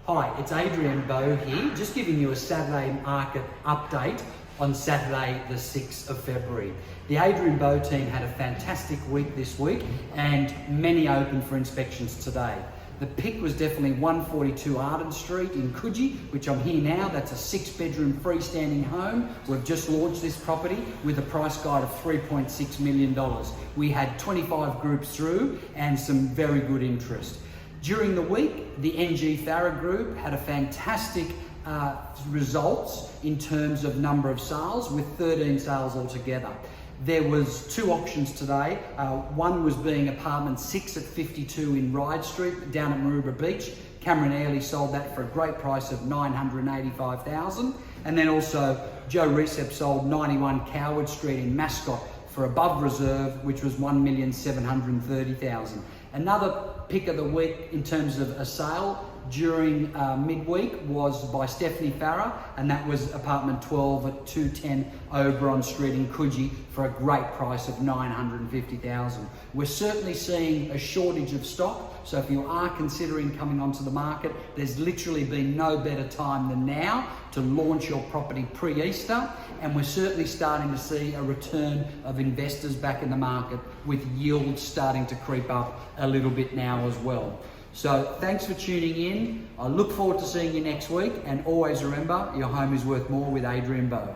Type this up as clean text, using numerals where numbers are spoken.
Hi, it's Adrian Bo here, just giving you a Saturday market update on Saturday the 6th of February. The Adrian Bo team had a fantastic week this week and many open for inspections today. The pick was definitely 142 Arden Street in Coogee, which I'm here now. That's a 6-bedroom freestanding home. We've just launched this property with a price guide of $3.6 million. We had 25 groups through and some very good interest. During the week, the NGFarah group had a fantastic results in terms of number of sales, with 13 sales altogether. There was 2 auctions today. One was being apartment 6 at 52 in Ryde Street down at Maroubra Beach. Cameron Airlie sold that for a great price of $985,000. And then also Joe Recep sold 91 Coward Street in Mascot for above reserve, which was $1,730,000. Another pick of the week in terms of a sale during midweek was by Stephanie Farah, and that was apartment 12 at 210 Oberon Street in Coogee for a great price of $950,000. We're certainly seeing a shortage of stock, so if you are considering coming onto the market, there's literally been no better time than now to launch your property pre-Easter, and we're certainly starting to see a return of investors back in the market, with yields starting to creep up a little bit now as well. So thanks for tuning in. I look forward to seeing you next week, and always remember, your home is worth more with Adrian Bo.